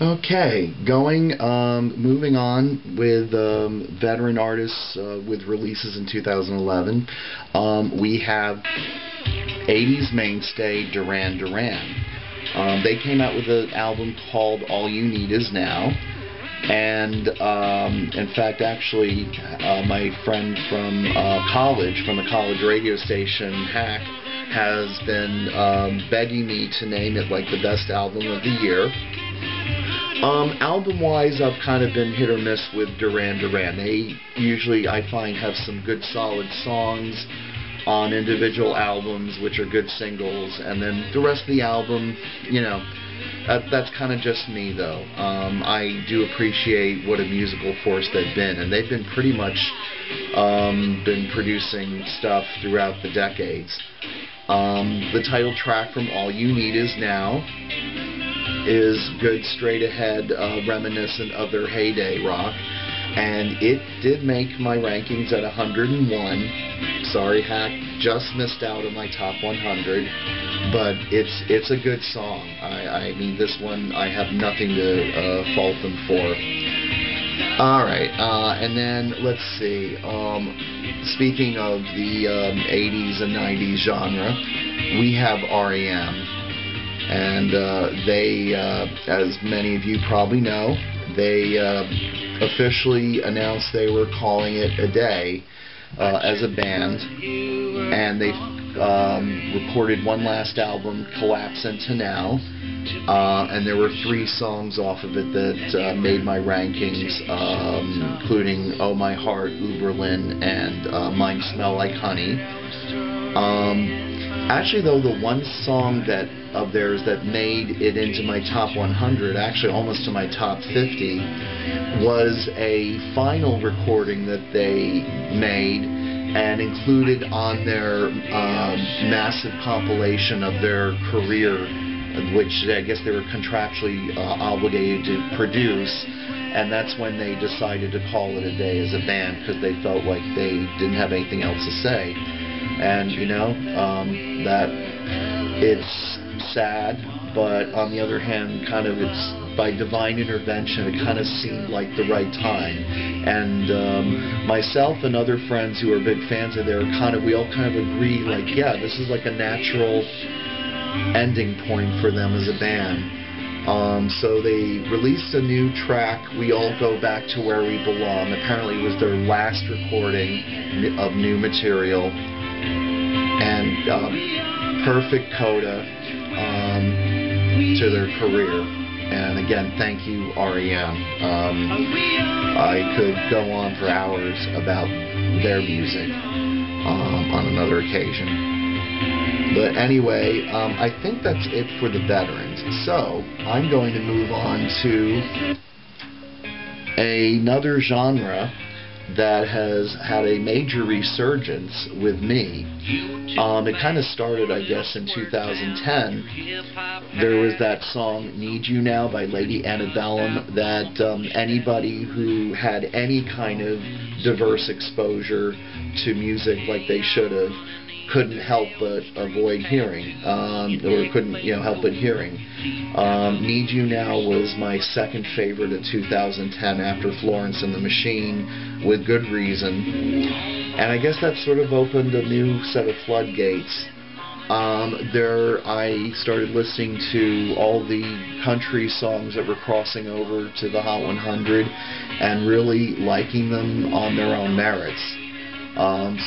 Okay, moving on with veteran artists with releases in 2011. We have 80s mainstay Duran Duran. They came out with an album called All You Need Is Now. And in fact, actually, my friend from college, from the college radio station, Hack, has been begging me to name it like the best album of the year. Album-wise, I've kind of been hit or miss with Duran Duran. They usually, I find, have some good solid songs on individual albums, which are good singles, and then the rest of the album, you know, that's kind of just me, though. I do appreciate what a musical force they've been, and they've been pretty much been producing stuff throughout the decades. The title track from All You Need Is Now is good, straight ahead, reminiscent of their heyday rock, and it did make my rankings at 101. Sorry, Hack, just missed out on my top 100, but it's a good song. I mean, this one I have nothing to fault them for. Alright, and then let's see, speaking of the 80s and 90s genre, we have R.E.M. And they, as many of you probably know, they officially announced they were calling it a day as a band, and they recorded one last album, Collapse Into Now, and there were 3 songs off of it that made my rankings, including Oh My Heart, Uberlin, and Mine Smell Like Honey. Actually, though, the one song of theirs that made it into my top 100, actually almost to my top 50, was a final recording that they made and included on their massive compilation of their career, which I guess they were contractually obligated to produce. And that's when they decided to call it a day as a band, because they felt like they didn't have anything else to say. And, you know, that it's sad, but on the other hand, kind of it's by divine intervention, it kind of seemed like the right time. And myself and other friends who are big fans of theirs, we all kind of agree, like, yeah, this is like a natural ending point for them as a band. So they released a new track, We All Go Back to Where We Belong. Apparently it was their last recording of new material, and perfect coda to their career. And again, thank you, R.E.M. I could go on for hours about their music on another occasion. But anyway, I think that's it for the veterans. So I'm going to move on to another genre that has had a major resurgence with me. It kind of started, I guess, in 2010. There was that song Need You Now by Lady Antebellum that anybody who had any kind of diverse exposure to music like they should have couldn't help but avoid hearing, or couldn't, help but hearing. Need You Now was my second favorite of 2010 after Florence and the Machine, with good reason. And I guess that sort of opened a new set of floodgates. I started listening to all the country songs that were crossing over to the Hot 100 and really liking them on their own merits.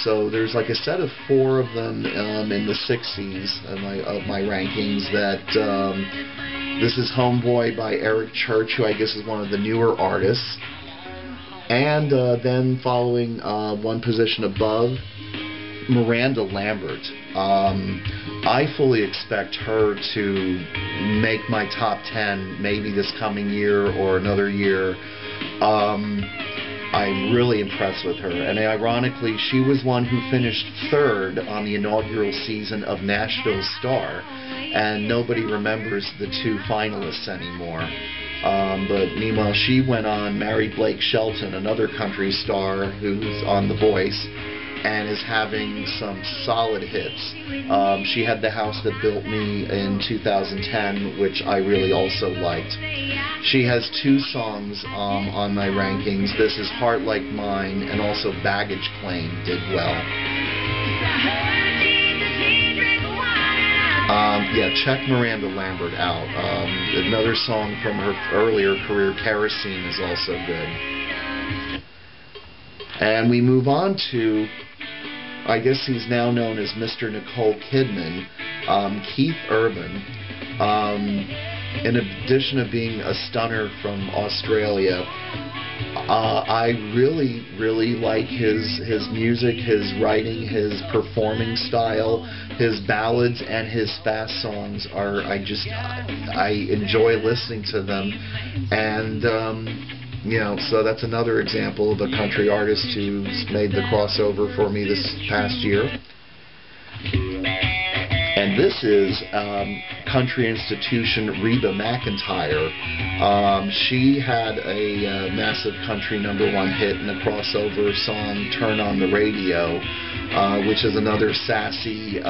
So there's like a set of 4 of them in the 60s of my rankings. That this is Homeboy by Eric Church, who I guess is one of the newer artists. And then following one position above, Miranda Lambert. I fully expect her to make my top 10 maybe this coming year or another year. I'm really impressed with her, and ironically, she was one who finished 3rd on the inaugural season of Nashville Star, and nobody remembers the 2 finalists anymore. But meanwhile, she went on, married Blake Shelton, another country star who's on The Voice, and is having some solid hits. She had The House That Built Me in 2010, which I really also liked. She has 2 songs on my rankings. This is Heart Like Mine, and also Baggage Claim did well. Yeah, check Miranda Lambert out. Another song from her earlier career, Kerosene, is also good. And we move on to, I guess he's now known as Mr. Nicole Kidman, Keith Urban. In addition to being a stunner from Australia, I really like his music, his writing, his performing style, his ballads, and his fast songs are, I enjoy listening to them. And you know, so that's another example of a country artist who's made the crossover for me this past year. And this is country institution Reba McEntire. She had a massive country #1 hit in the crossover song Turn on the Radio, which is another sassy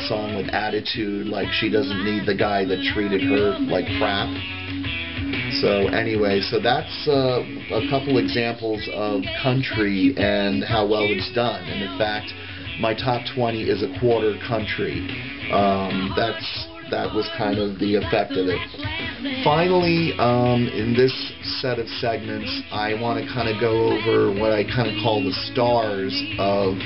song with attitude, like she doesn't need the guy that treated her like crap. So anyway, so that's a couple examples of country and how well it's done. And in fact, my top 20 is a quarter country. That was kind of the effect of it. Finally, in this set of segments, I want to kind of go over what I kind of call the stars of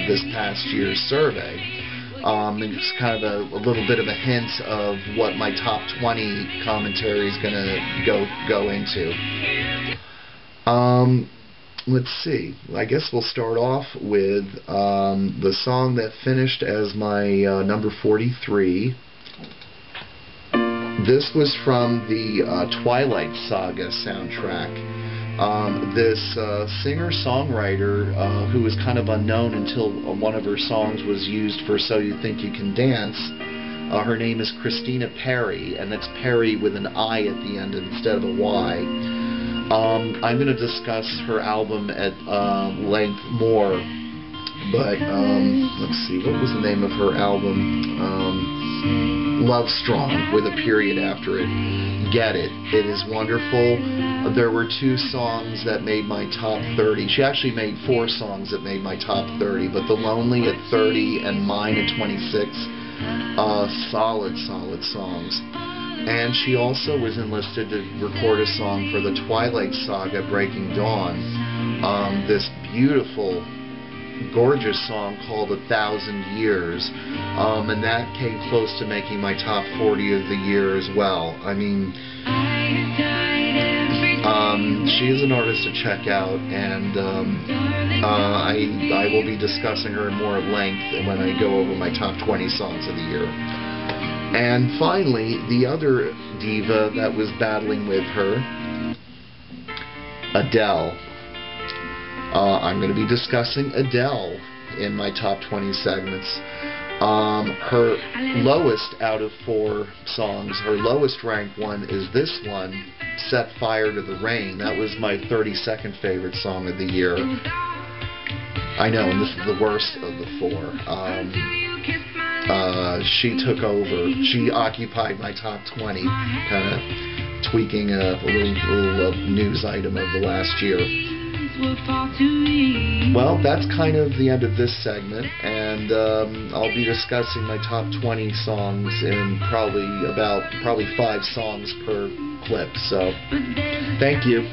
this past year's survey. It's kind of a little bit of a hint of what my top 20 commentary is going to go into. Let's see. I guess we'll start off with the song that finished as my number 43. This was from the Twilight Saga soundtrack. This singer-songwriter who was kind of unknown until one of her songs was used for So You Think You Can Dance. Her name is Christina Perri, and that's Perri with an I at the end instead of a Y. I'm going to discuss her album at length more, but let's see, what was the name of her album? Love Strong, with a period after it. Get it. It is wonderful. There were 2 songs that made my top 30. She actually made 4 songs that made my top 30, but The Lonely at 30 and Mine at 26, solid songs. And she also was enlisted to record a song for the Twilight Saga, Breaking Dawn. This beautiful, gorgeous song called 1,000 Years. And that came close to making my top 40 of the year as well. I mean, she is an artist to check out, and I will be discussing her more at length when I go over my top 20 songs of the year. And finally, the other diva that was battling with her, Adele. I'm going to be discussing Adele in my top 20 segments. Her lowest out of 4 songs, her lowest ranked one is this one, Set Fire to the Rain. That was my 32nd favorite song of the year. I know, and this is the worst of the 4. She took over. She occupied my top 20, kind of tweaking a little news item of the last year. Well, that's kind of the end of this segment, and I'll be discussing my top 20 songs in probably 5 songs per clip. So, thank you.